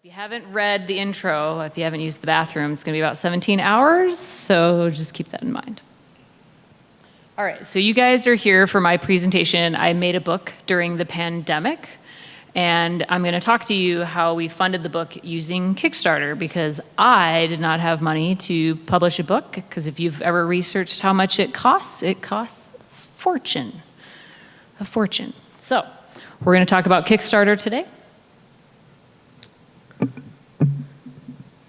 If you haven't read the intro, if you haven't used the bathroom, it's going to be about 17 hours, so just keep that in mind. All right, so you guys are here for my presentation. I made a book during the pandemic, and I'm going to talk to you how we funded the book using Kickstarter, because I did not have money to publish a book, because if you've ever researched how much it costs a fortune. So we're going to talk about Kickstarter today.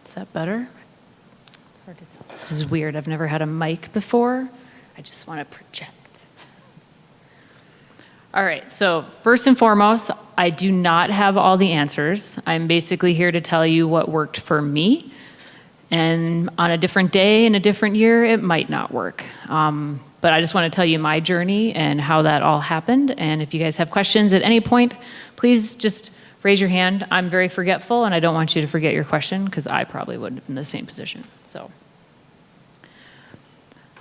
Is that better? It's hard to tell. This is weird. I've never had a mic before. I just want to project. All right, so first and foremost, I do not have all the answers. I'm basically here to tell you what worked for me. And on a different day in a different year, it might not work. But I just want to tell you my journey and how that all happened. And if you guys have questions at any point, please just raise your hand. I'm very forgetful, and I don't want you to forget your question, because I probably would have been in the same position. So,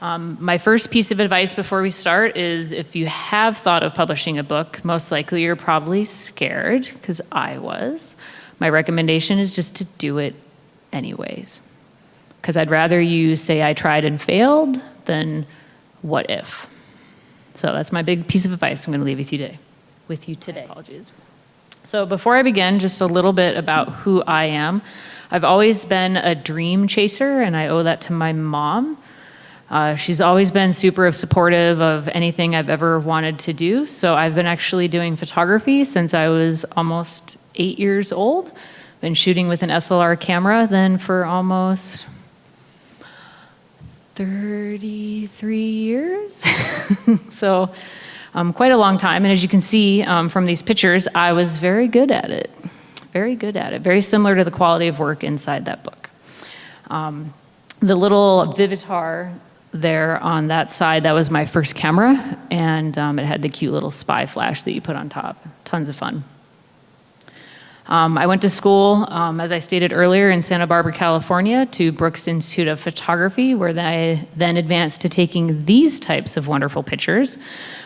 my first piece of advice before we start is, if you have thought of publishing a book, most likely you're probably scared, because I was. My recommendation is just to do it anyways, because I'd rather you say I tried and failed than what if. So that's my big piece of advice I'm going to leave with you today. Apologies. So before I begin, just a little bit about who I am. I've always been a dream chaser, and I owe that to my mom. She's always been super supportive of anything I've ever wanted to do. So I've been actually doing photography since I was almost 8 years old. Been shooting with an SLR camera then for almost 33 years. So quite a long time. And as you can see from these pictures, I was very good at it. Very similar to the quality of work inside that book. The little Vivitar there on that side, that was my first camera. And it had the cute little spy flash that you put on top. Tons of fun. I went to school, as I stated earlier, in Santa Barbara, California, to Brooks Institute of Photography, where I then advanced to taking these types of wonderful pictures.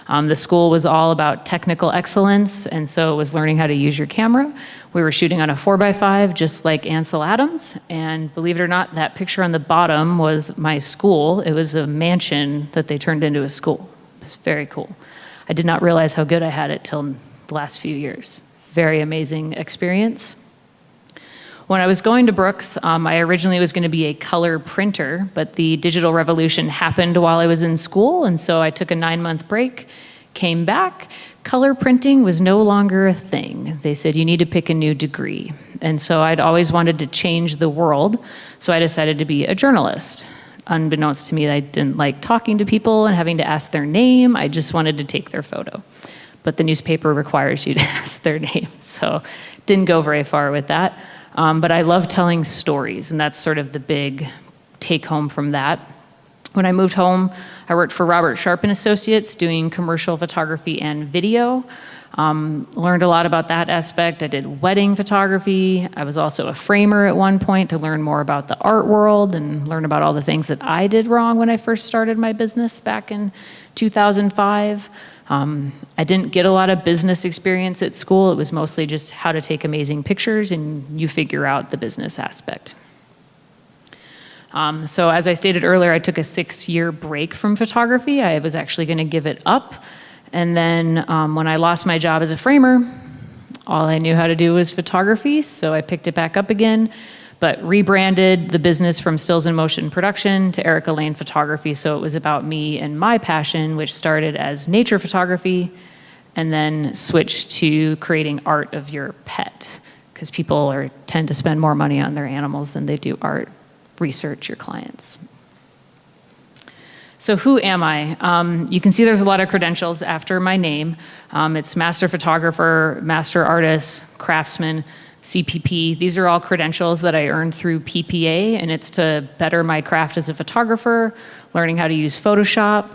The school was all about technical excellence, and so it was learning how to use your camera. We were shooting on a 4x5, just like Ansel Adams, and believe it or not, that picture on the bottom was my school. It was a mansion that they turned into a school. It was very cool. I did not realize how good I had it till the last few years. Very amazing experience. When I was going to Brooks, I originally was going to be a color printer, but the digital revolution happened while I was in school, and so I took a 9-month break, came back. Color printing was no longer a thing. They said, you need to pick a new degree. And so I'd always wanted to change the world, so I decided to be a journalist. Unbeknownst to me, I didn't like talking to people and having to ask their name. I just wanted to take their photo. But the newspaper requires you to ask their name, so didn't go very far with that. But I love telling stories, and that's sort of the big take home from that. When I moved home, I worked for Robert Sharp & Associates doing commercial photography and video. Learned a lot about that aspect. I did wedding photography. I was also a framer at one point to learn more about the art world and learn about all the things that I did wrong when I first started my business back in 2005. I didn't get a lot of business experience at school. It was mostly just how to take amazing pictures, and you figure out the business aspect. So as I stated earlier, I took a 6-year break from photography. I was actually going to give it up. And then when I lost my job as a framer, all I knew how to do was photography, so I picked it back up again, but rebranded the business from Stills and Motion Production to Erica Lane Photography. So it was about me and my passion, which started as nature photography and then switched to creating art of your pet, because people tend to spend more money on their animals than they do art. Research your clients. So who am I? You can see there's a lot of credentials after my name. It's master photographer, master artist, craftsman, CPP. These are all credentials that I earned through PPA, and it's to better my craft as a photographer, learning how to use Photoshop,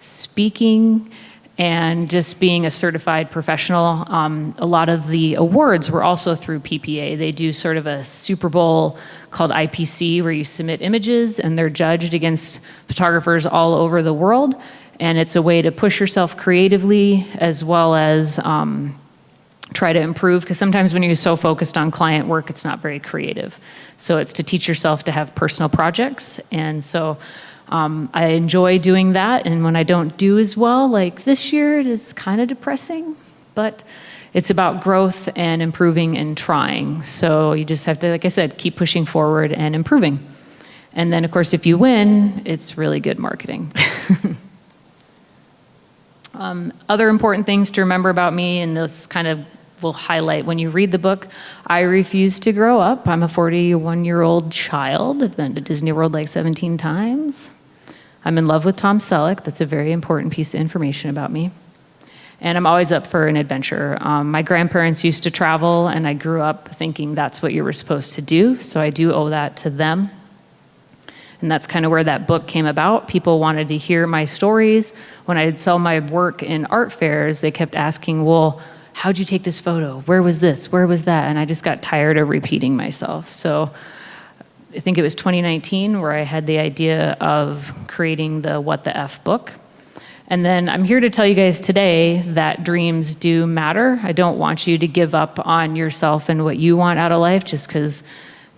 speaking, and just being a certified professional. A lot of the awards were also through PPA. They do sort of a Super Bowl called IPC, where you submit images and they're judged against photographers all over the world. And it's a way to push yourself creatively, as well as try to improve, because sometimes when you're so focused on client work, it's not very creative. So it's to teach yourself to have personal projects. And so I enjoy doing that. And when I don't do as well, like this year, it is kind of depressing, but it's about growth and improving and trying. So you just have to, like I said, keep pushing forward and improving. And then, of course, if you win, it's really good marketing. Other important things to remember about me, and this kind of will highlight when you read the book, I refuse to grow up. I'm a 41-year-old child. I've been to Disney World like 17 times. I'm in love with Tom Selleck. That's a very important piece of information about me. And I'm always up for an adventure. My grandparents used to travel, and I grew up thinking that's what you were supposed to do, so I do owe that to them. And that's kind of where that book came about. People wanted to hear my stories. When I'd sell my work in art fairs, they kept asking, well, how'd you take this photo? Where was this? Where was that? And I just got tired of repeating myself. So I think it was 2019 where I had the idea of creating the What the F book. And then I'm here to tell you guys today that dreams do matter. I don't want you to give up on yourself and what you want out of life just because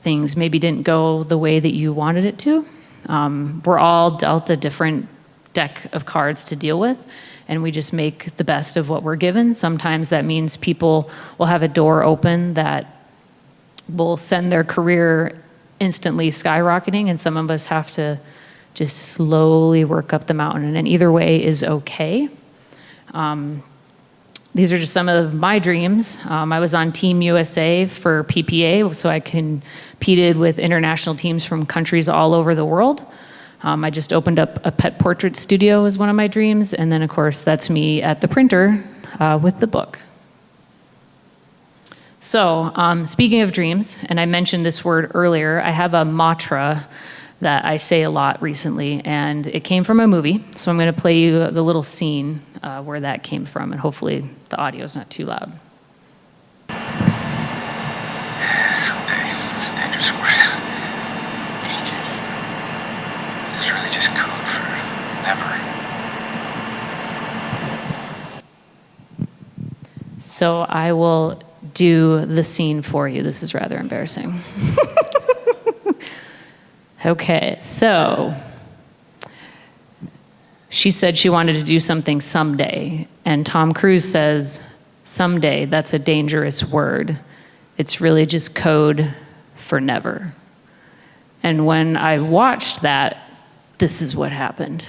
things maybe didn't go the way that you wanted it to. We're all dealt a different deck of cards to deal with, and we just make the best of what we're given. Sometimes that means people will have a door open that will send their career instantly skyrocketing, and some of us have to just slowly work up the mountain, and either way is okay. These are just some of my dreams. I was on Team USA for PPA, so I competed with international teams from countries all over the world. I just opened up a pet portrait studio as one of my dreams, and then of course that's me at the printer with the book. So speaking of dreams, and I mentioned this word earlier, I have a mantra that I say a lot recently, and it came from a movie. So I'm going to play you the little scene where that came from, and hopefully the audio is not too loud. Someday, it's a dangerous word. Dangerous. This is really just code for never. So I will do the scene for you. This is rather embarrassing. Okay, so she said she wanted to do something someday, and Tom Cruise says, someday, that's a dangerous word. It's really just code for never. And when I watched that, this is what happened.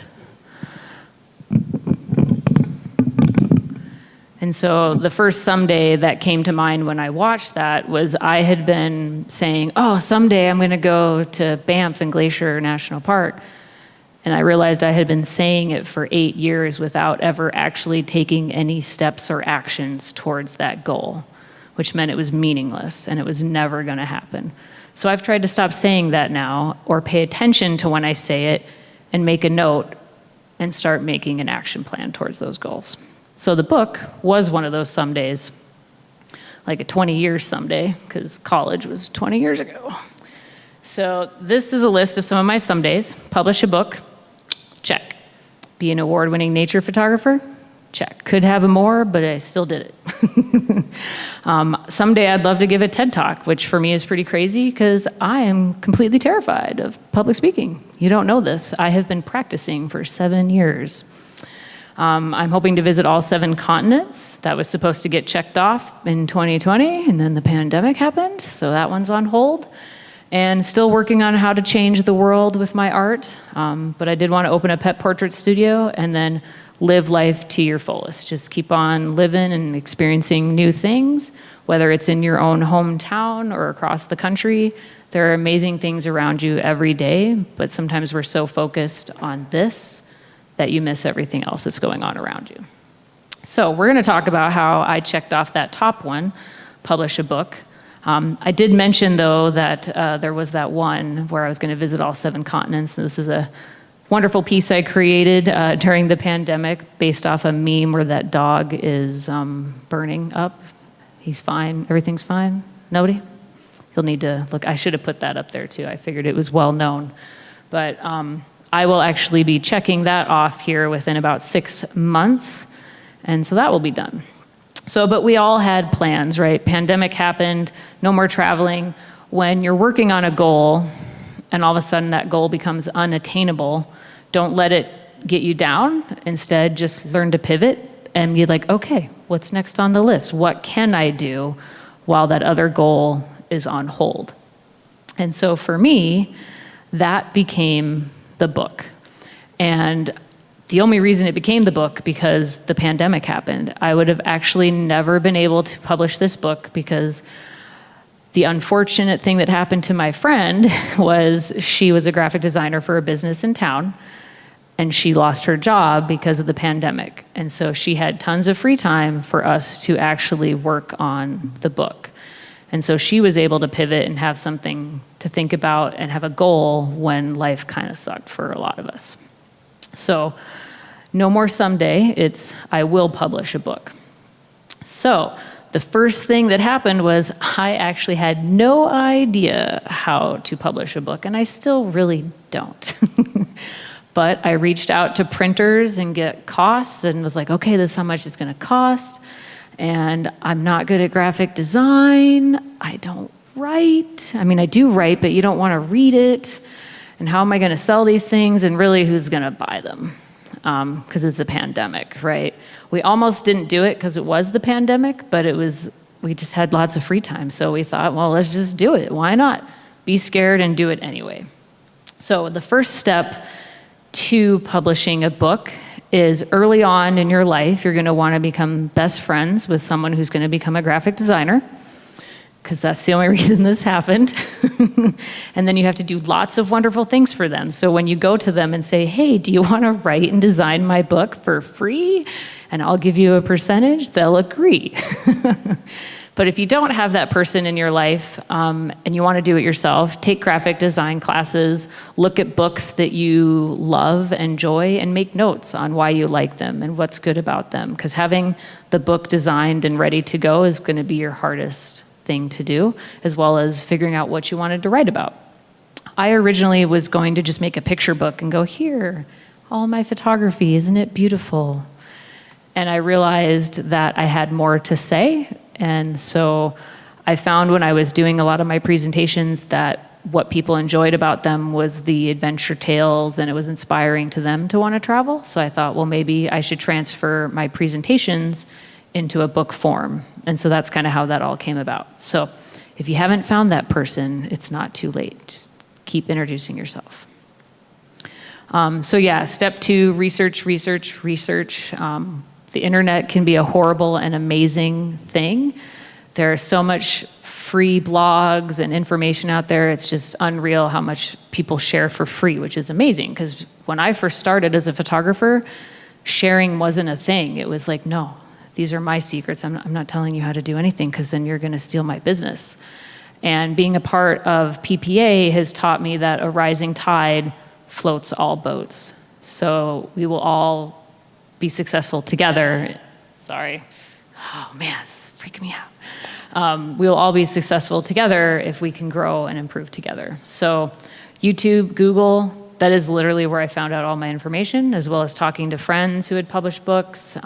And so the first someday that came to mind when I watched that was I had been saying, oh, someday I'm going to go to Banff and Glacier National Park. And I realized I had been saying it for 8 years without ever actually taking any steps or actions towards that goal, which meant it was meaningless and it was never going to happen. So I've tried to stop saying that now, or pay attention to when I say it and make a note and start making an action plan towards those goals. So the book was one of those somedays, like a 20-year someday, because college was 20 years ago. So this is a list of some of my somedays. Publish a book, check. Be an award-winning nature photographer, check. Could have more, but I still did it. Someday I'd love to give a TED Talk, which for me is pretty crazy because I am completely terrified of public speaking. You don't know this. I have been practicing for 7 years. I'm hoping to visit all 7 continents. That was supposed to get checked off in 2020, and then the pandemic happened, so that one's on hold. And still working on how to change the world with my art, but I did want to open a pet portrait studio and then live life to your fullest. Just keep on living and experiencing new things, whether it's in your own hometown or across the country. There are amazing things around you every day, but sometimes we're so focused on this that you miss everything else that's going on around you. So we're going to talk about how I checked off that top one, publish a book. I did mention, though, that there was that one where I was going to visit all 7 continents. And this is a wonderful piece I created during the pandemic based off a meme where that dog is burning up. He's fine. Everything's fine. Nobody? You'll need to look. I should have put that up there, too. I figured it was well known. But I will actually be checking that off here within about 6 months, and so that will be done. So, but we all had plans, right? Pandemic happened, no more traveling. When you're working on a goal and all of a sudden that goal becomes unattainable, don't let it get you down. Instead, just learn to pivot and be like, okay, what's next on the list? What can I do while that other goal is on hold? And so for me, that became the book. And the only reason it became the book because the pandemic happened. I would have actually never been able to publish this book because the unfortunate thing that happened to my friend was she was a graphic designer for a business in town, and she lost her job because of the pandemic. And so she had tons of free time for us to actually work on the book. And so she was able to pivot and have something to think about and have a goal when life kind of sucked for a lot of us. So no more someday, it's I will publish a book. So the first thing that happened was I actually had no idea how to publish a book, and I still really don't. But I reached out to printers and get costs and was like, okay, this is how much it's gonna cost. And I'm not good at graphic design. I don't write. I mean, I do write, but you don't wanna read it. And how am I gonna sell these things? And really, who's gonna buy them? Because it's a pandemic, right? We almost didn't do it because it was the pandemic, but we just had lots of free time. So we thought, well, let's just do it. Why not? Be scared and do it anyway. So the first step to publishing a book is early on in your life, you're gonna wanna become best friends with someone who's gonna become a graphic designer, because that's the only reason this happened. And then you have to do lots of wonderful things for them. So when you go to them and say, hey, do you wanna write and design my book for free? And I'll give you a percentage, they'll agree. But if you don't have that person in your life and you want to do it yourself, take graphic design classes, look at books that you love, enjoy, and make notes on why you like them and what's good about them. Because having the book designed and ready to go is going to be your hardest thing to do, as well as figuring out what you wanted to write about. I originally was going to just make a picture book and go, here, all my photography, isn't it beautiful? And I realized that I had more to say. And so I found when I was doing a lot of my presentations that what people enjoyed about them was the adventure tales, and it was inspiring to them to want to travel. So I thought, well, maybe I should transfer my presentations into a book form. And so that's kind of how that all came about. So if you haven't found that person, it's not too late. Just keep introducing yourself. So yeah, step 2, research. The internet can be a horrible and amazing thing. There's so much free blogs and information out there. It's just unreal how much people share for free, which is amazing. Because when I first started as a photographer, sharing wasn't a thing. It was like, no, these are my secrets. I'm not telling you how to do anything because then you're going to steal my business. And being a part of PPA has taught me that a rising tide floats all boats. So we will all be successful together. Sorry. Oh man, this is freaking me out. We'll all be successful together if we can grow and improve together. So YouTube, Google, that is literally where I found out all my information, as well as talking to friends who had published books.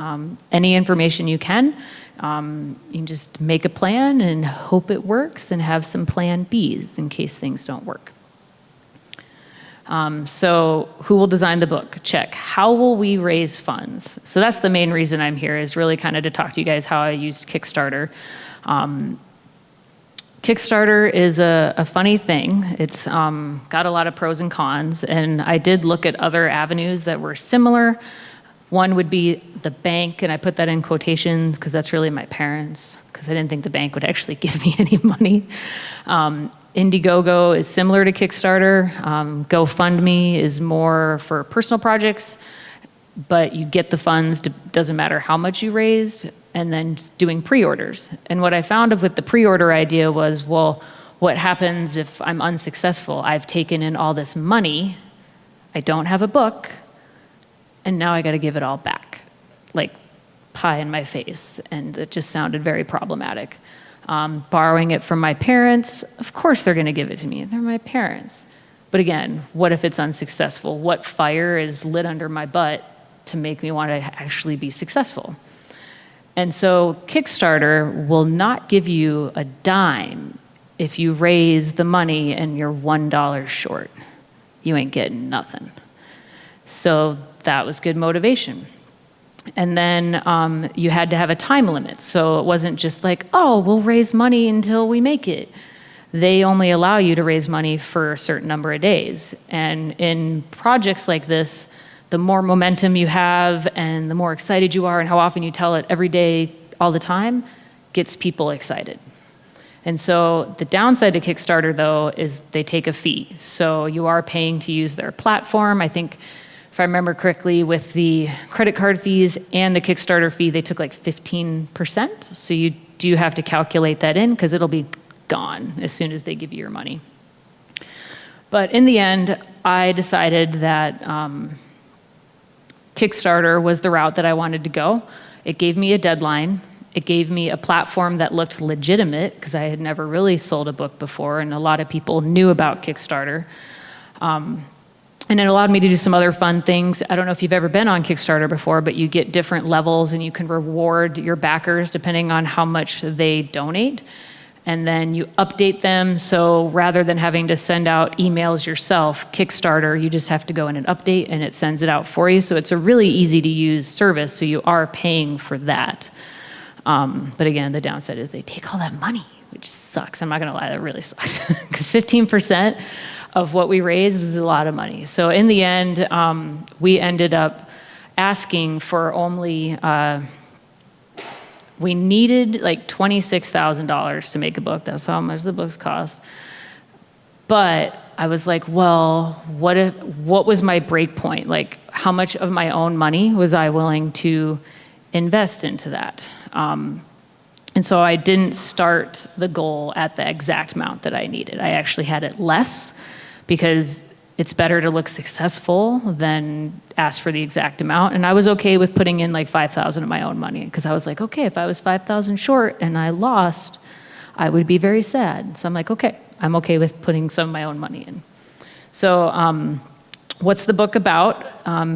Any information you can just make a plan and hope it works and have some plan Bs in case things don't work. So who will design the book? Check. How will we raise funds? So that's the main reason I'm here, is really kind of to talk to you guys how I used Kickstarter. Kickstarter is a funny thing. It's got a lot of pros and cons, and I did look at other avenues that were similar. One would be the bank, and I put that in quotations because that's really my parents, because I didn't think the bank would actually give me any money. Indiegogo is similar to Kickstarter. GoFundMe is more for personal projects, but you get the funds, doesn't matter how much you raised, and then just doing pre-orders. And what I found with the pre-order idea was, well, what happens if I'm unsuccessful? I've taken in all this money, I don't have a book, and now I gotta give it all back, like pie in my face, and it just sounded very problematic. Borrowing it from my parents, of course they're gonna give it to me, they're my parents. But again, what if it's unsuccessful? What fire is lit under my butt to make me wanna actually be successful? And so Kickstarter will not give you a dime if you raise the money and you're $1 short. You ain't getting nothing. So that was good motivation. And then you had to have a time limit. So it wasn't just like, oh, we'll raise money until we make it. They only allow you to raise money for a certain number of days. And in projects like this, the more momentum you have and the more excited you are and how often you tell it every day, all the time, gets people excited. And so the downside to Kickstarter, though, is they take a fee. So you are paying to use their platform. I think, if I remember correctly, with the credit card fees and the Kickstarter fee, they took like 15%. So you do have to calculate that in because it'll be gone as soon as they give you your money. But in the end, I decided that Kickstarter was the route that I wanted to go. It gave me a deadline. It gave me a platform that looked legitimate because I had never really sold a book before, and a lot of people knew about Kickstarter. And it allowed me to do some other fun things. I don't know if you've ever been on Kickstarter before, but you get different levels and you can reward your backers depending on how much they donate. And then you update them. So rather than having to send out emails yourself, Kickstarter, you just have to go in and update and it sends it out for you. So it's a really easy to use service. So you are paying for that. But again, the downside is they take all that money, which sucks. I'm not gonna lie, that really sucks. Because 15% of what we raised was a lot of money. So in the end, we ended up asking for only, we needed like $26,000 to make a book. That's how much the books cost. But I was like, well, what was my break point? Like, how much of my own money was I willing to invest into that? And so I didn't start the goal at the exact amount that I needed. I actually had it less because it's better to look successful than ask for the exact amount. And I was okay with putting in like $5,000 of my own money because I was like, okay, if I was $5,000 short and I lost, I would be very sad. So I'm like, okay, I'm okay with putting some of my own money in. So what's the book about?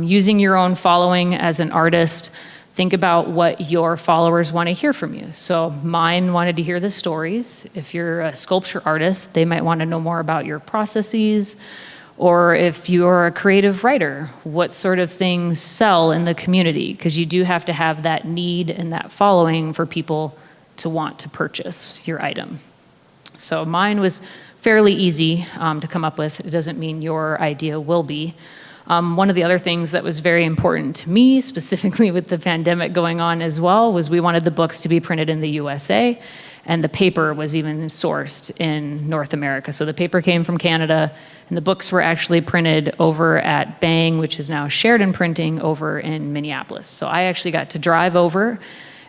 Using your own following as an artist. Think about what your followers want to hear from you. So mine wanted to hear the stories. If you're a sculpture artist, they might want to know more about your processes. Or if you're a creative writer, what sort of things sell in the community? Because you do have to have that need and that following for people to want to purchase your item. So mine was fairly easy to come up with. It doesn't mean your idea will be. One of the other things that was very important to me, specifically with the pandemic going on as well, was we wanted the books to be printed in the USA, and the paper was even sourced in North America. So the paper came from Canada, and the books were actually printed over at Bang, which is now Sheridan Printing over in Minneapolis. So I actually got to drive over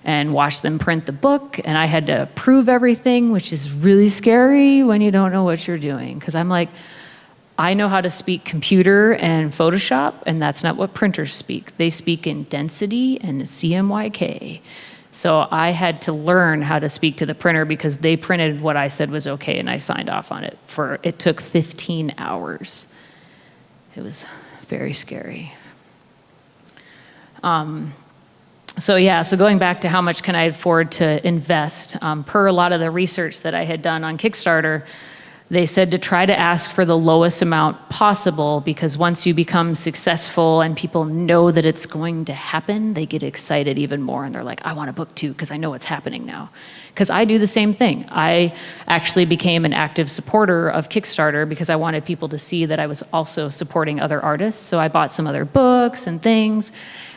and watch them print the book, and I had to approve everything, which is really scary when you don't know what you're doing. Because I'm like, I know how to speak computer and Photoshop, and that's not what printers speak. They speak in density and CMYK. So I had to learn how to speak to the printer because they printed what I said was okay, and I signed off on it. It took 15 hours. It was very scary. So going back to how much can I afford to invest, per a lot of the research that I had done on Kickstarter, they said to try to ask for the lowest amount possible because once you become successful and people know that it's going to happen, they get excited even more and they're like, I want a book too because I know it's happening now. Because I do the same thing. I actually became an active supporter of Kickstarter because I wanted people to see that I was also supporting other artists. So I bought some other books and things,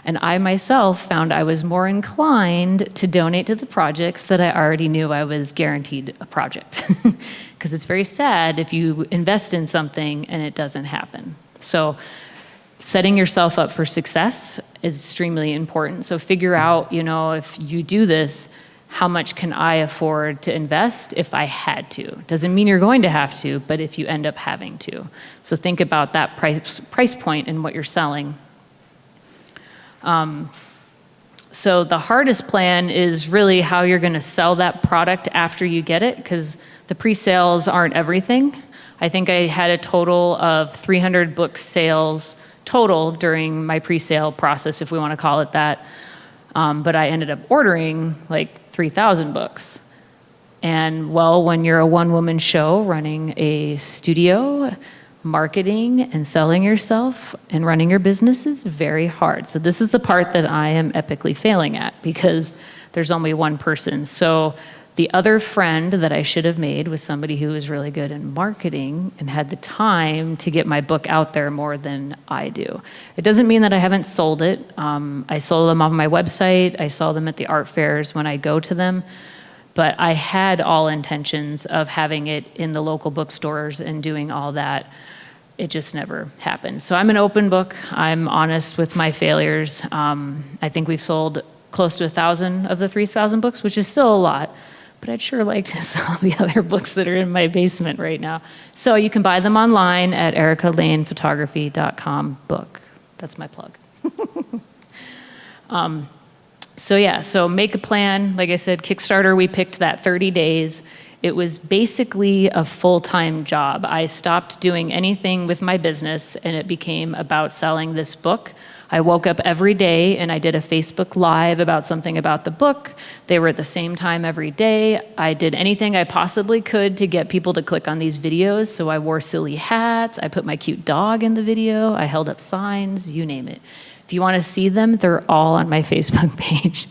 and I myself found I was more inclined to donate to the projects that I already knew I was guaranteed a project. Because it's very sad if you invest in something and it doesn't happen. So setting yourself up for success is extremely important. So figure out, if you do this, how much can I afford to invest if I had to? Doesn't mean you're going to have to, but if you end up having to. So think about that price point and what you're selling. So the hardest plan is really how you're going to sell that product after you get it, because the pre-sales aren't everything. I think I had a total of 300 book sales total during my pre-sale process, if we want to call it that. But I ended up ordering like 3,000 books. And well, when you're a one-woman show running a studio, marketing and selling yourself and running your business is very hard. So this is the part that I am epically failing at because there's only one person. So the other friend that I should have made was somebody who was really good in marketing and had the time to get my book out there more than I do. It doesn't mean that I haven't sold it. I sold them on my website. I sell them at the art fairs when I go to them. But I had all intentions of having it in the local bookstores and doing all that. It just never happened. So I'm an open book. I'm honest with my failures. I think we've sold close to 1,000 of the 3,000 books, which is still a lot. But I'd sure like to sell the other books that are in my basement right now. So you can buy them online at ericaLanePhotography.com book. That's my plug. So make a plan. Like I said, Kickstarter, we picked that 30 days. It was basically a full-time job. I stopped doing anything with my business, and it became about selling this book. I woke up every day, and I did a Facebook Live about something about the book. They were at the same time every day. I did anything I possibly could to get people to click on these videos, so I wore silly hats. I put my cute dog in the video. I held up signs, you name it. If you want to see them, they're all on my Facebook page.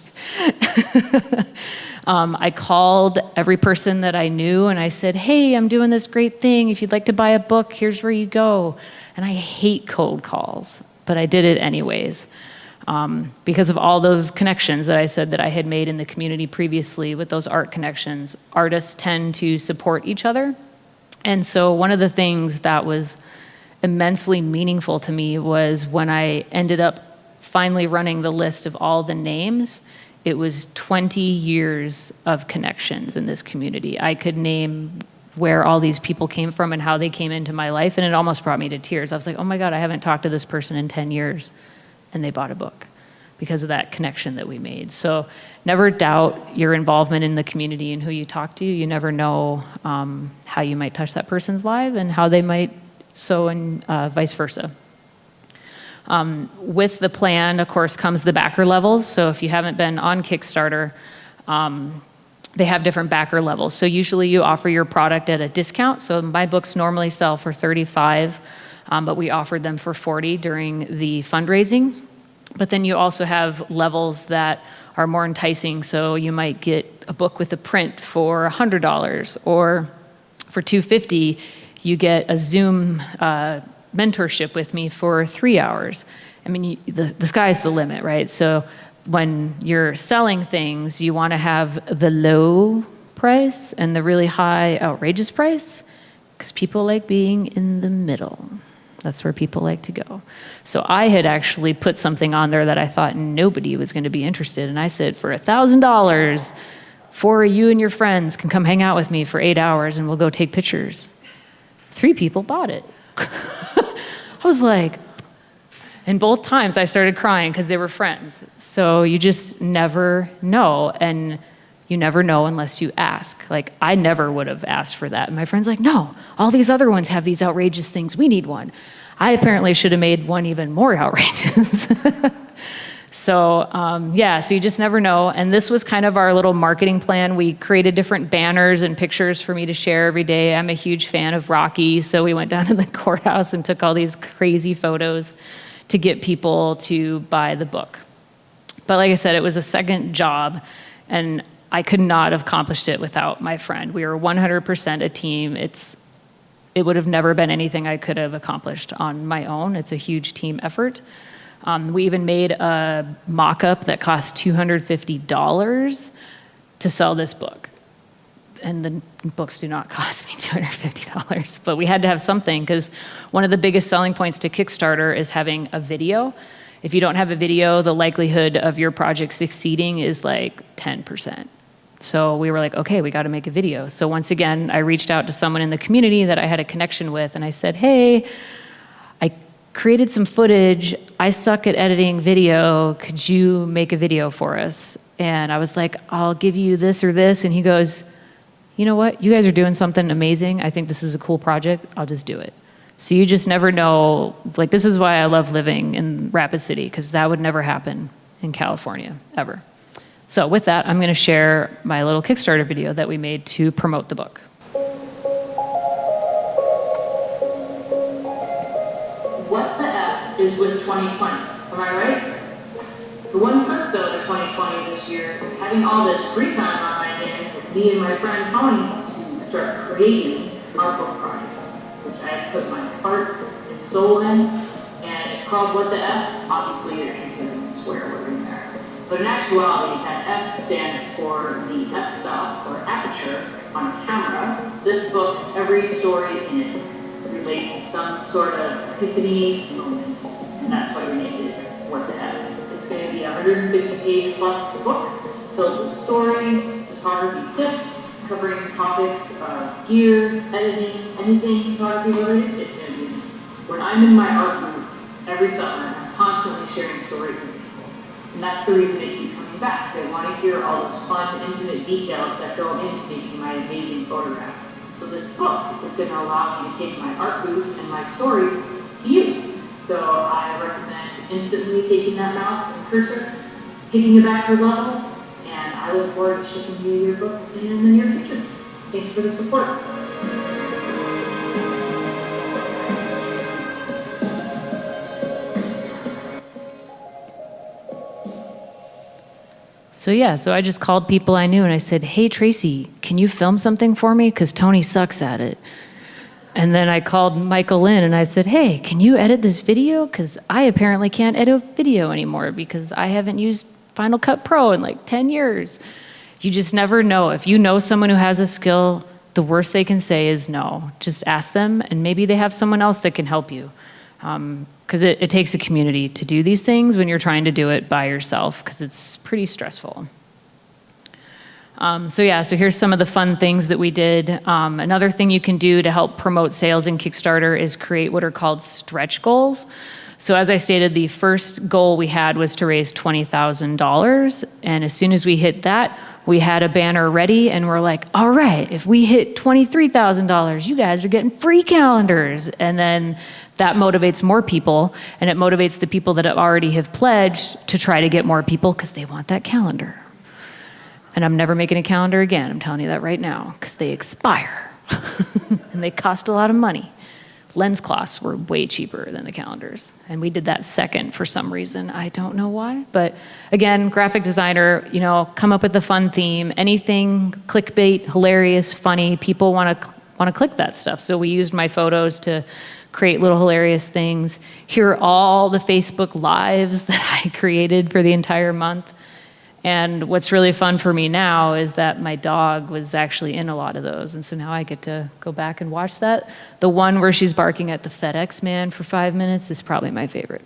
I called every person that I knew and I said, hey, I'm doing this great thing. If you'd like to buy a book, here's where you go. And I hate cold calls, but I did it anyways. Because of all those connections that I said that I had made in the community previously with those art connections, artists tend to support each other. And so one of the things that was immensely meaningful to me was when I ended up finally running the list of all the names, it was 20 years of connections in this community. I could name where all these people came from and how they came into my life, and it almost brought me to tears. I was like, oh my God, I haven't talked to this person in 10 years, and they bought a book because of that connection that we made. So never doubt your involvement in the community and who you talk to. You never know how you might touch that person's life and how they might so and vice versa. With the plan, of course, comes the backer levels. So if you haven't been on Kickstarter, they have different backer levels. So usually you offer your product at a discount. So my books normally sell for $35, but we offered them for $40 during the fundraising. But then you also have levels that are more enticing. So you might get a book with a print for $100, or for $250, you get a Zoom mentorship with me for 3 hours. I mean, the sky's the limit, right? So when you're selling things, you want to have the low price and the really high outrageous price, because people like being in the middle. That's where people like to go. So I had actually put something on there that I thought nobody was going to be interested in. I said, for $1,000, you and your friends can come hang out with me for 8 hours and we'll go take pictures. 3 people bought it. I was like, and both times I started crying because they were friends. So you just never know, and you never know unless you ask. Like, I never would have asked for that. And my friend's like, no, all these other ones have these outrageous things. We need one. I apparently should have made one even more outrageous. So you just never know. And this was kind of our little marketing plan. We created different banners and pictures for me to share every day. I'm a huge fan of Rocky, so we went down to the courthouse and took all these crazy photos to get people to buy the book. But like I said, it was a second job, and I could not have accomplished it without my friend. We were 100% a team. It would have never been anything I could have accomplished on my own. It's a huge team effort. We even made a mock-up that cost $250 to sell this book. And the books do not cost me $250, but we had to have something, because one of the biggest selling points to Kickstarter is having a video. If you don't have a video, the likelihood of your project succeeding is like 10%. So we were like, okay, we got to make a video. So once again, I reached out to someone in the community that I had a connection with, and I said, hey, I created some footage. I suck at editing video. Could you make a video for us? And I was like, I'll give you this or this. And he goes, you know what? You guys are doing something amazing. I think this is a cool project. I'll just do it. So you just never know. Like, this is why I love living in Rapid City, because that would never happen in California, ever. So with that, I'm gonna share my little Kickstarter video that we made to promote the book. What the F is with 2020, am I right? The one perk though to 2020 this year is having all this free time on my hands with me and my friend Tony to start creating our book project, which I have put my heart and soul in, and it's called What the F. Obviously you're considering the swear word in there. But in actuality, that F stands for the f-stop, or aperture, on a camera. This book, every story in it relates to some sort of epiphany moment, and that's why we named it What the F. It's going to be a 150-page plus book filled with stories, photography tips, covering topics of gear, editing, anything photography related. It's going to be when I'm in my art group every summer, I'm constantly sharing stories with people. And that's the reason they keep coming back. They want to hear all those fun, intimate details that go into making my amazing photographs. So this book is going to allow me to take my art booth and my stories to you. So I recommend instantly taking that mouse and cursor, picking it back to level, and I look forward to shipping you your book in the near future. Thanks for the support. So I just called people I knew and I said, hey, Tracy, can you film something for me? Because Tony sucks at it. And then I called Michael Lynn and I said, hey, can you edit this video? Because I apparently can't edit video anymore because I haven't used Final Cut Pro in like 10 years. You just never know. If you know someone who has a skill, the worst they can say is no. Just ask them and maybe they have someone else that can help you. Because it takes a community to do these things when you're trying to do it by yourself, because it's pretty stressful. So here's some of the fun things that we did. Another thing you can do to help promote sales in Kickstarter is create what are called stretch goals. So as I stated, the first goal we had was to raise $20,000. And as soon as we hit that, we had a banner ready and we're like, all right, if we hit $23,000, you guys are getting free calendars. And then that motivates more people, and it motivates the people that already have pledged to try to get more people because they want that calendar. And I'm never making a calendar again, I'm telling you that right now, because they expire and they cost a lot of money. Lens cloths were way cheaper than the calendars. And we did that second for some reason. I don't know why. But again, graphic designer, come up with a fun theme. Anything clickbait, hilarious, funny, people want to click that stuff. So we used my photos to create little hilarious things. Here are all the Facebook Lives that I created for the entire month. And what's really fun for me now is that my dog was actually in a lot of those. And so now I get to go back and watch that. The one where she's barking at the FedEx man for 5 minutes is probably my favorite.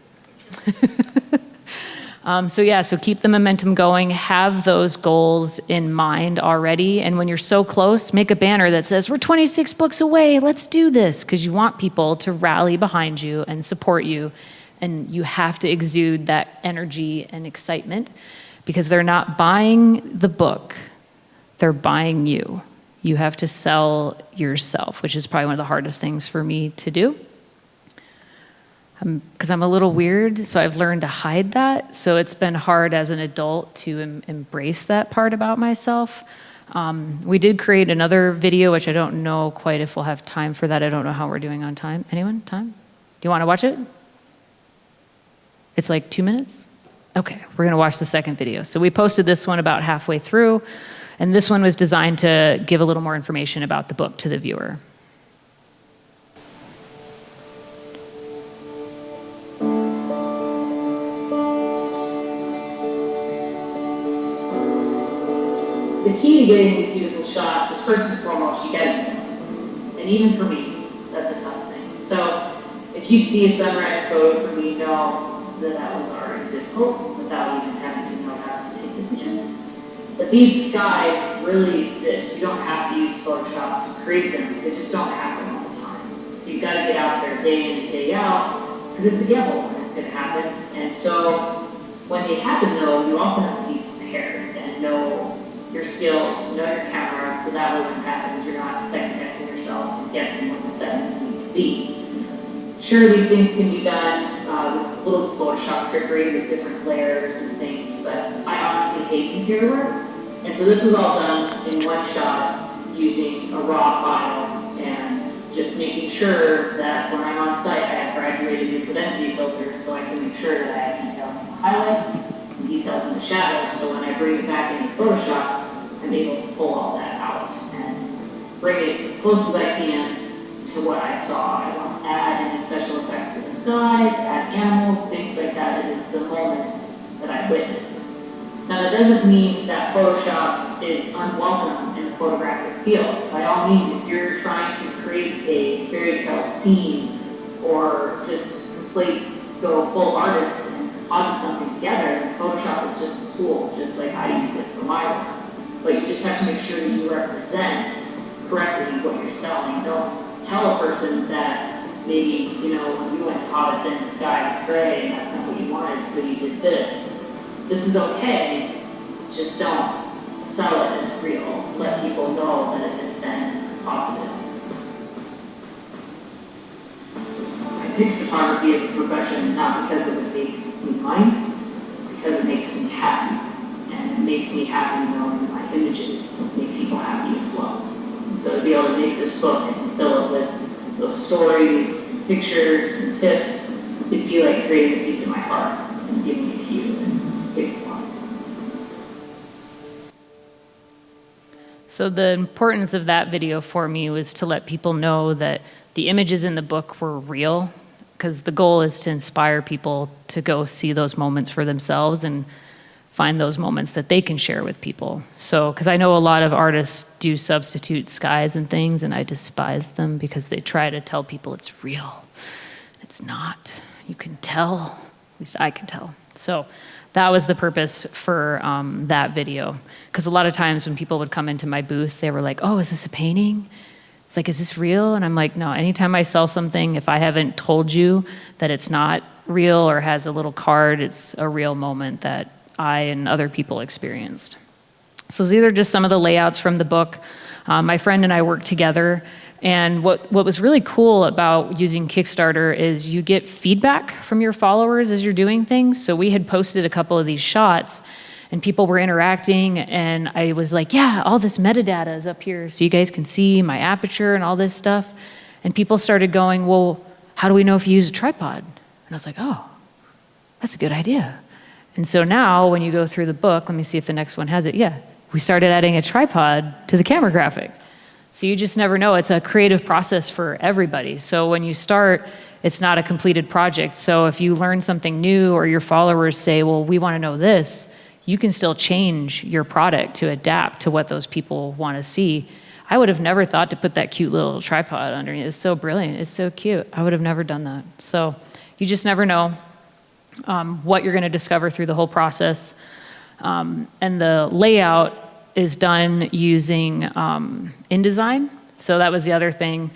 So keep the momentum going, have those goals in mind already. And when you're so close, make a banner that says, we're 26 books away, let's do this. Because you want people to rally behind you and support you. And you have to exude that energy and excitement, because they're not buying the book, they're buying you. You have to sell yourself, which is probably one of the hardest things for me to do. Because I'm a little weird, so I've learned to hide that. So it's been hard as an adult to embrace that part about myself. We did create another video, which I don't know quite if we'll have time for that. I don't know how we're doing on time. Anyone? Time? Do you want to watch it? It's like 2 minutes? Okay, we're gonna watch the second video. So we posted this one about halfway through, and this one was designed to give a little more information about the book to the viewer. The key to getting these beautiful shots is first and foremost, you gotta get them. And even for me, that's a tough thing. So if you see a sunrise photo for me, know that was already difficult without even having to know how to take the picture. But these skies really exist. You don't have to use Photoshop to create them. They just don't happen all the time. So you've got to get out there day in and day out, because it's a gamble when it's going to happen. And so when they happen, though, you also have to be prepared and know your skills, know your camera, so that way when it happens, you're not second-guessing yourself and guessing what the settings need to be. Sure, these things can be done with little Photoshop trickery with different layers and things, taking care work. And so this was all done in one shot using a raw file and just making sure that when I'm on site, I have graduated new density filters so I can make sure that I have details in the highlights and details in the shadows. So when I bring it back into Photoshop, I'm able to pull all that out and bring it as close as I can to what I saw. I want to add any special effects to the skies, add animals, things like that. It is the moment that I witnessed. Now that doesn't mean that Photoshop is unwelcome in the photographic field. By all means, if you're trying to create a fairy tale scene or just go full artist and composite something together, then Photoshop is just a tool, just like I use it for my work. But you just have to make sure that you represent correctly what you're selling. Don't tell a person that maybe, when you went to Hobbiton, the sky was gray and that's not what you wanted, so you did this. This is okay, just don't sell it as real. Let people know that it has been positive. I picked photography as a profession not because it would make me money, because it makes me happy. And it makes me happy knowing that my images make people happy as well. And so to be able to make this book and fill it with those stories, pictures, and tips, it'd be like creating a piece of my heart and giving it to you. So the importance of that video for me was to let people know that the images in the book were real, because the goal is to inspire people to go see those moments for themselves and find those moments that they can share with people. So, because I know a lot of artists do substitute skies and things, and I despise them because they try to tell people it's real. It's not. You can tell. At least I can tell. So that was the purpose for that video. Because a lot of times when people would come into my booth, they were like, oh, is this a painting? It's like, is this real? And I'm like, no, anytime I sell something, if I haven't told you that it's not real or has a little card, it's a real moment that I and other people experienced. So these are just some of the layouts from the book. My friend and I worked together. And what was really cool about using Kickstarter is you get feedback from your followers as you're doing things. So we had posted a couple of these shots and people were interacting, and I was like, yeah, all this metadata is up here so you guys can see my aperture and all this stuff. And people started going, well, how do we know if you use a tripod? And I was like, oh, that's a good idea. And so now when you go through the book, let me see if the next one has it. Yeah, we started adding a tripod to the camera graphic. So you just never know. It's a creative process for everybody. So when you start, it's not a completed project. So if you learn something new or your followers say, well, we want to know this, you can still change your product to adapt to what those people want to see. I would have never thought to put that cute little tripod underneath. It's so brilliant. It's so cute. I would have never done that. So you just never know what you're going to discover through the whole process. And the layout is done using InDesign. So that was the other thing.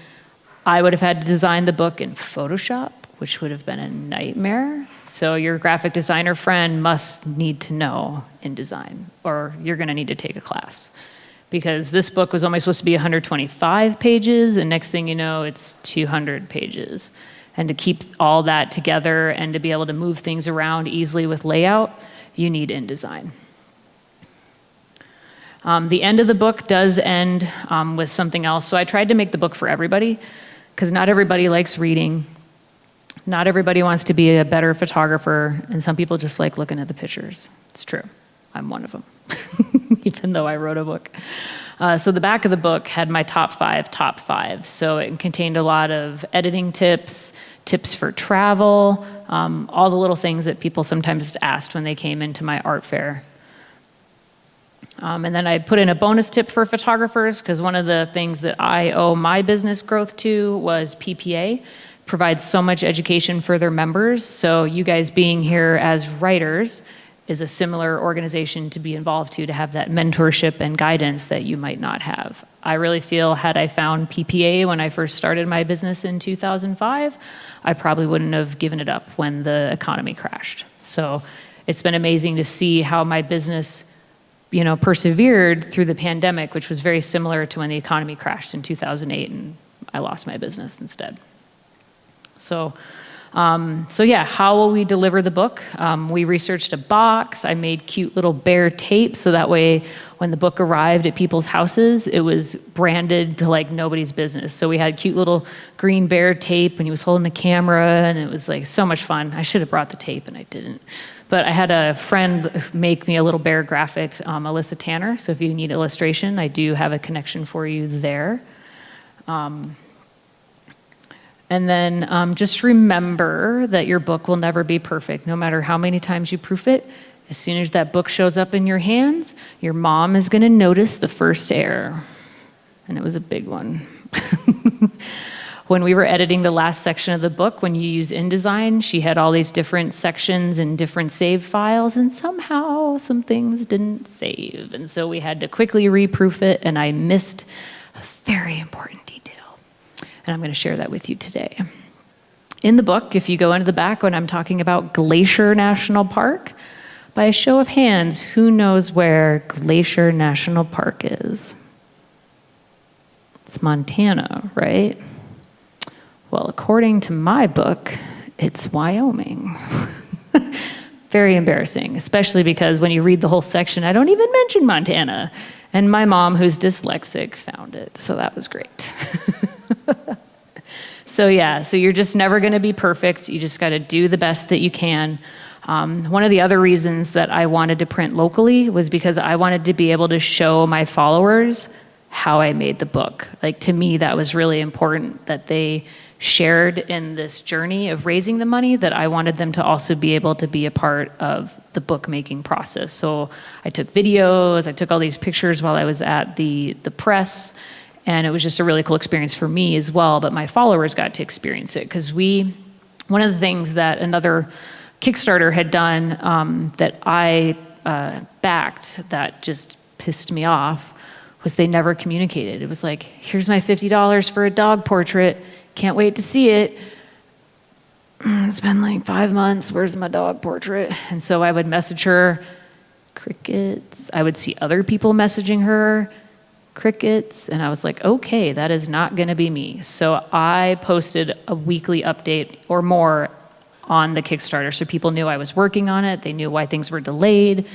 I would have had to design the book in Photoshop, which would have been a nightmare. So your graphic designer friend must need to know InDesign, or you're gonna need to take a class. Because this book was only supposed to be 125 pages, and next thing you know, it's 200 pages. And to keep all that together and to be able to move things around easily with layout, you need InDesign. The end of the book does end with something else. So I tried to make the book for everybody, because not everybody likes reading. Not everybody wants to be a better photographer, and some people just like looking at the pictures. It's true. I'm one of them, even though I wrote a book. So the back of the book had my top five. So it contained a lot of editing tips, tips for travel, all the little things that people sometimes asked when they came into my art fair. And then I put in a bonus tip for photographers, because one of the things that I owe my business growth to was PPA. Provides so much education for their members. So you guys being here as writers is a similar organization to be involved to have that mentorship and guidance that you might not have. I really feel had I found PPA when I first started my business in 2005, I probably wouldn't have given it up when the economy crashed. So it's been amazing to see how my business persevered through the pandemic, which was very similar to when the economy crashed in 2008 and I lost my business instead. So So yeah, how will we deliver the book? We researched a box. I made cute little bear tape so that way when the book arrived at people's houses, it was branded to like nobody's business. So we had cute little green bear tape and he was holding the camera and it was like so much fun. I should have brought the tape and I didn't. But I had a friend make me a little bear graphic, Alyssa Tanner. So if you need illustration, I do have a connection for you there. And then just remember that your book will never be perfect, no matter how many times you proof it. As soon as that book shows up in your hands, your mom is going to notice the first error. And it was a big one. When we were editing the last section of the book, when you use InDesign, she had all these different sections and different save files, and somehow some things didn't save. And so we had to quickly reproof it, and I missed a very important detail. And I'm going to share that with you today. In the book, if you go into the back when I'm talking about Glacier National Park, by a show of hands, who knows where Glacier National Park is? It's Montana, right? Well, according to my book, it's Wyoming. Very embarrassing, especially because when you read the whole section, I don't even mention Montana. And my mom, who's dyslexic, found it, so that was great. So yeah, so you're just never going to be perfect. You just got to do the best that you can. One of the other reasons that I wanted to print locally was because I wanted to be able to show my followers how I made the book. Like, to me, that was really important that they shared in this journey of raising the money, that I wanted them to also be able to be a part of the book making process. So I took videos, I took all these pictures while I was at the press, and it was just a really cool experience for me as well, but my followers got to experience it, because one of the things that another Kickstarter had done that I backed that just pissed me off was they never communicated. It was like, here's my $50 for a dog portrait, can't wait to see it. It's been like 5 months, where's my dog portrait? And so I would message her, crickets. I would see other people messaging her, crickets. And I was like, okay, that is not gonna be me. So I posted a weekly update or more on the Kickstarter so people knew I was working on it, they knew why things were delayed.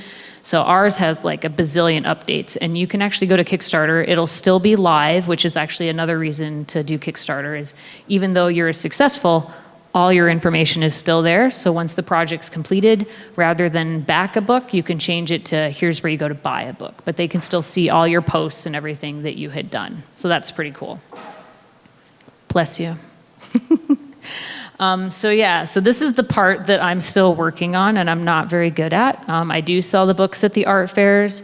So ours has like a bazillion updates, and you can actually go to Kickstarter. It'll still be live, which is actually another reason to do Kickstarter, is even though you're successful, all your information is still there. So once the project's completed, rather than back a book, you can change it to here's where you go to buy a book, but they can still see all your posts and everything that you had done. So that's pretty cool. Bless you. So this is the part that I'm still working on and I'm not very good at. I do sell the books at the art fairs.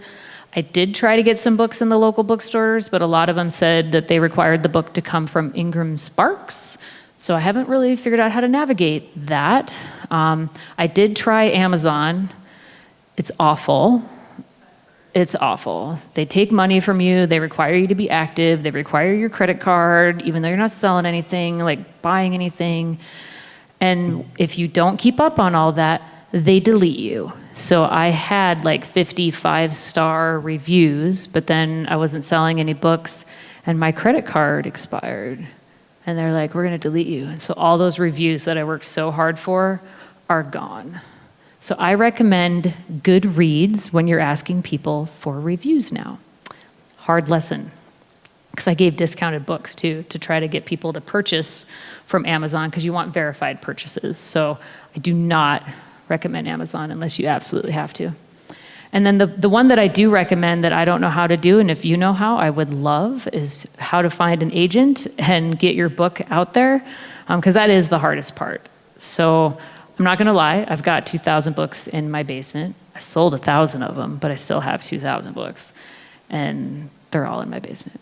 I did try to get some books in the local bookstores, but a lot of them said that they required the book to come from Ingram Sparks. So I haven't really figured out how to navigate that. I did try Amazon. It's awful. It's awful. They take money from you. They require you to be active. They require your credit card, even though you're not selling anything, like buying anything. And if you don't keep up on all that, they delete you. So I had like 50 5-star reviews, but then I wasn't selling any books and my credit card expired. And they're like, we're gonna delete you. And so all those reviews that I worked so hard for are gone. So I recommend Goodreads when you're asking people for reviews now. Hard lesson, because I gave discounted books too to try to get people to purchase from Amazon, because you want verified purchases. So I do not recommend Amazon unless you absolutely have to. And then the one that I do recommend that I don't know how to do, and if you know how, I would love, is how to find an agent and get your book out there, because that is the hardest part. So I'm not gonna lie, I've got 2,000 books in my basement. I sold 1,000 of them, but I still have 2,000 books. And they're all in my basement.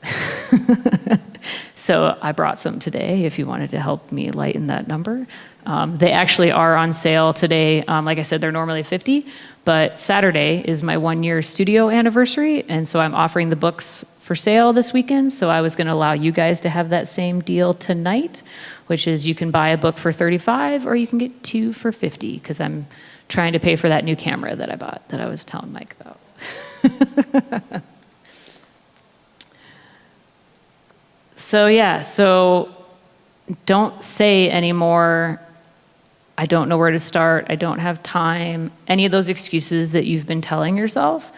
So I brought some today if you wanted to help me lighten that number. They actually are on sale today. Like I said, they're normally $50, but Saturday is my 1-year studio anniversary, and so I'm offering the books for sale this weekend. So I was gonna allow you guys to have that same deal tonight, which is you can buy a book for $35 or you can get 2 for $50, because I'm trying to pay for that new camera that I bought that I was telling Mike about. So don't say anymore, I don't know where to start, I don't have time, any of those excuses that you've been telling yourself,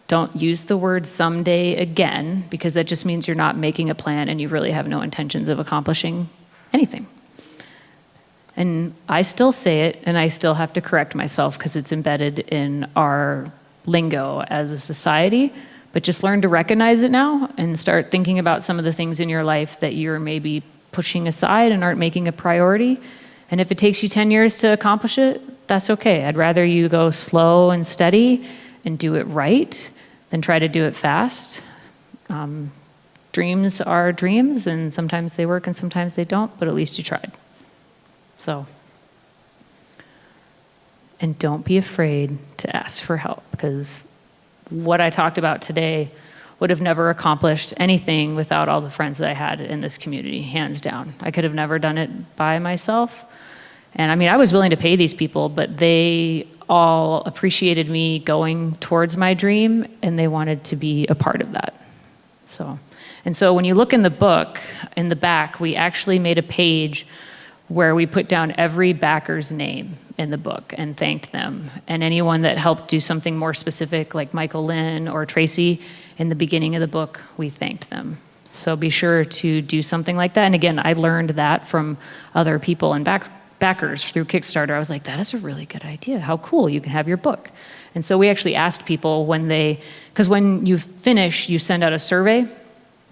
don't use the word someday again, because that just means you're not making a plan and you really have no intentions of accomplishing anything. And I still say it, and I still have to correct myself because it's embedded in our lingo as a society, but just learn to recognize it now and start thinking about some of the things in your life that you're maybe pushing aside and aren't making a priority. And if it takes you 10 years to accomplish it, that's okay. I'd rather you go slow and steady and do it right than try to do it fast. Dreams are dreams, and sometimes they work and sometimes they don't, but at least you tried. So, and don't be afraid to ask for help, because what I talked about today would have never accomplished anything without all the friends that I had in this community, hands down. I could have never done it by myself. And I mean, I was willing to pay these people, but they all appreciated me going towards my dream, and they wanted to be a part of that. So when you look in the book, in the back, we actually made a page where we put down every backer's name in the book and thanked them. And anyone that helped do something more specific, like Michael Lynn or Tracy, in the beginning of the book, we thanked them. So be sure to do something like that. And again, I learned that from other people and backers through Kickstarter. I was like, that is a really good idea. How cool, you can have your book. And so we actually asked people because when you finish, you send out a survey,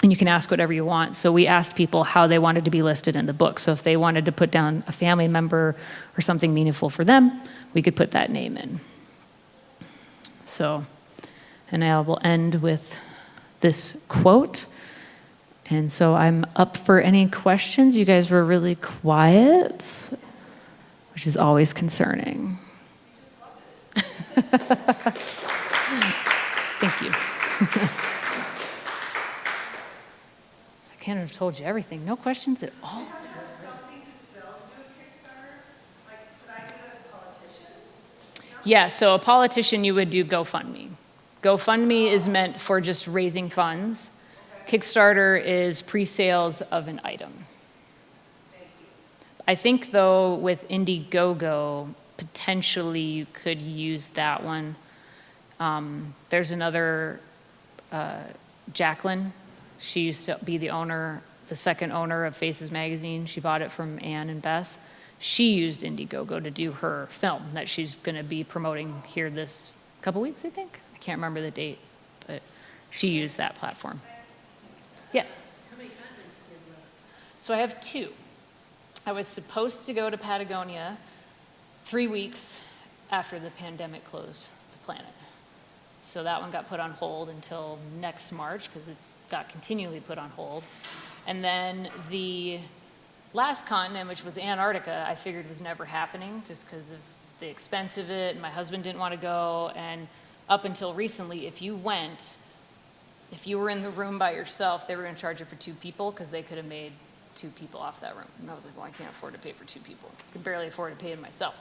and you can ask whatever you want. So we asked people how they wanted to be listed in the book. So if they wanted to put down a family member or something meaningful for them, we could put that name in. So, and I will end with this quote. And so I'm up for any questions. You guys were really quiet, which is always concerning. Thank you. I can't have told you everything. No questions at all. Have something to sell to a Kickstarter? Like, could I do it as a politician? Yeah, so a politician, you would do GoFundMe. GoFundMe is meant for just raising funds. Okay. Kickstarter is pre-sales of an item. Thank you. I think, though, with Indiegogo, potentially you could use that one. There's another, Jacqueline. She used to be the second owner of Faces Magazine. She bought it from Ann and Beth. She used Indiegogo to do her film that she's going to be promoting here this couple weeks, I think. I can't remember the date, but she used that platform. Yes? How many continents do you have? So I have 2. I was supposed to go to Patagonia 3 weeks after the pandemic closed the planet. So that one got put on hold until next March, because it's got continually put on hold. And then the last continent, which was Antarctica, I figured was never happening just because of the expense of it, and my husband didn't want to go. And up until recently, if you were in the room by yourself, they were going to charge you for 2 people, because they could have made 2 people off that room. And I was like, well, I can't afford to pay for 2 people. I can barely afford to pay it myself.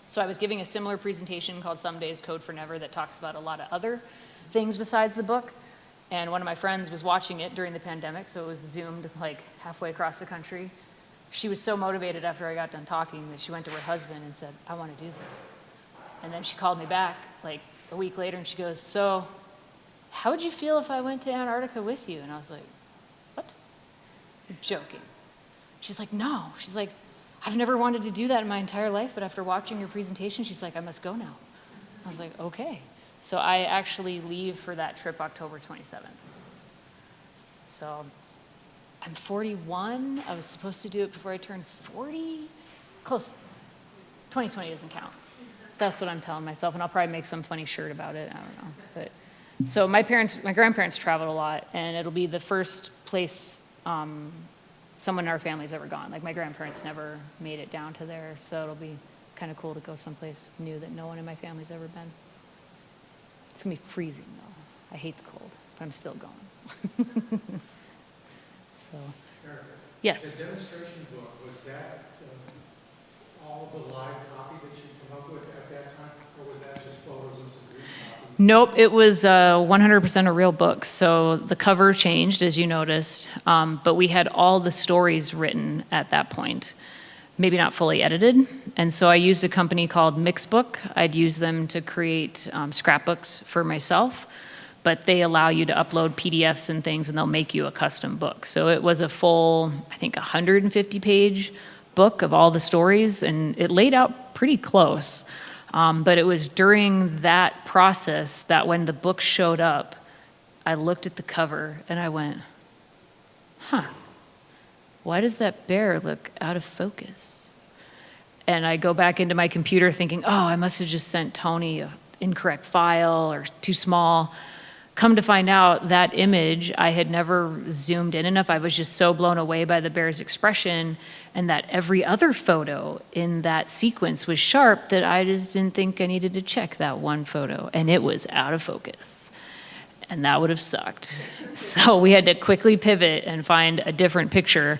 So I was giving a similar presentation called Some Days Code for Never that talks about a lot of other things besides the book. And one of my friends was watching it during the pandemic, so it was zoomed like halfway across the country. She was so motivated after I got done talking that she went to her husband and said, I want to do this. And then she called me back like a week later and she goes, so how would you feel if I went to Antarctica with you? And I was like, what? You're joking. She's like, no. She's like, I've never wanted to do that in my entire life, but after watching your presentation, she's like, I must go now. I was like, okay. So I actually leave for that trip October 27th. So I'm 41. I was supposed to do it before I turned 40. Close. 2020 doesn't count. That's what I'm telling myself, and I'll probably make some funny shirt about it. I don't know. But so my grandparents traveled a lot, and it'll be the first place someone in our family's ever gone. Like my grandparents never made it down to there, so it'll be kind of cool to go someplace new that no one in my family's ever been. It's gonna be freezing though. I hate the cold, but I'm still going. So, yes. The demonstration book, was that all the live copy that you come up with at that time, or was that just photos and some green copies? Nope, it was 100% a real book. So the cover changed, as you noticed, but we had all the stories written at that point. maybe not fully edited. And so I used a company called Mixbook. I'd use them to create scrapbooks for myself, but they allow you to upload PDFs and things, and they'll make you a custom book. So it was a full, I think, 150-page book of all the stories, and it laid out pretty close. But it was during that process that when the book showed up, I looked at the cover and I went, huh, why does that bear look out of focus? And I go back into my computer thinking, oh, I must have just sent Tony an incorrect file or too small. Come to find out, that image, I had never zoomed in enough. I was just so blown away by the bear's expression, and that every other photo in that sequence was sharp that I just didn't think I needed to check that one photo, and it was out of focus. And that would have sucked. So we had to quickly pivot and find a different picture.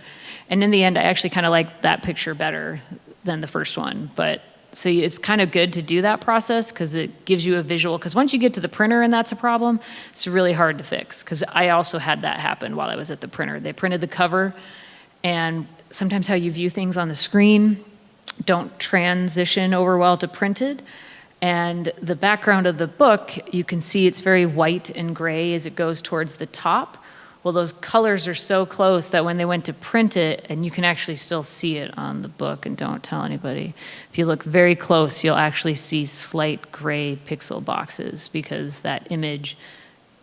And in the end, I actually kind of liked that picture better than the first one. But so it's kind of good to do that process because it gives you a visual. Because once you get to the printer and that's a problem, it's really hard to fix. Because I also had that happen while I was at the printer. They printed the cover, and sometimes how you view things on the screen don't transition over well to printed. And the background of the book, you can see it's very white and gray as it goes towards the top. Well, those colors are so close that when they went to print it, and you can actually still see it on the book, and don't tell anybody, if you look very close, you'll actually see slight gray pixel boxes because that image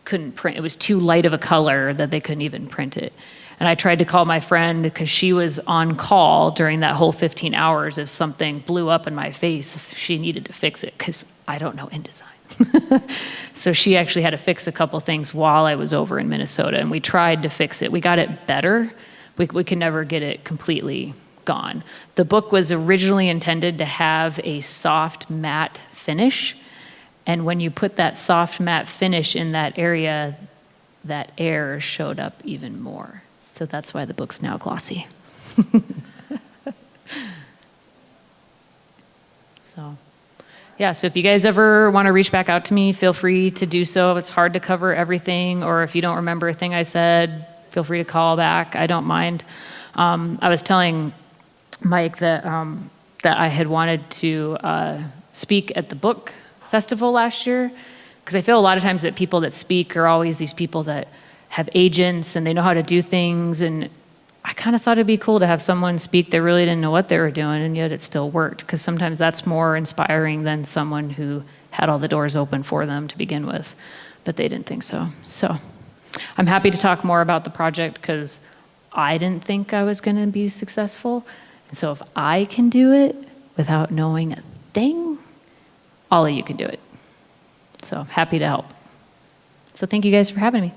couldn't print. It was too light of a color that they couldn't even print it. And I tried to call my friend because she was on call during that whole 15 hours. If something blew up in my face, she needed to fix it because I don't know InDesign. So she actually had to fix a couple things while I was over in Minnesota, and we tried to fix it. We got it better. We could never get it completely gone. The book was originally intended to have a soft matte finish, and when you put that soft matte finish in that area, that air showed up even more. So that's why the book's now glossy. So, yeah, so if you guys ever want to reach back out to me, feel free to do so. It's hard to cover everything, or if you don't remember a thing I said, feel free to call back. I don't mind. I was telling Mike that I had wanted to speak at the book festival last year, because I feel a lot of times that people that speak are always these people that have agents and they know how to do things, and I kind of thought it'd be cool to have someone speak that really didn't know what they were doing, and yet it still worked, because sometimes that's more inspiring than someone who had all the doors open for them to begin with, but they didn't think so. So I'm happy to talk more about the project because I didn't think I was going to be successful, and so if I can do it without knowing a thing, all of you can do it. So happy to help. So thank you guys for having me.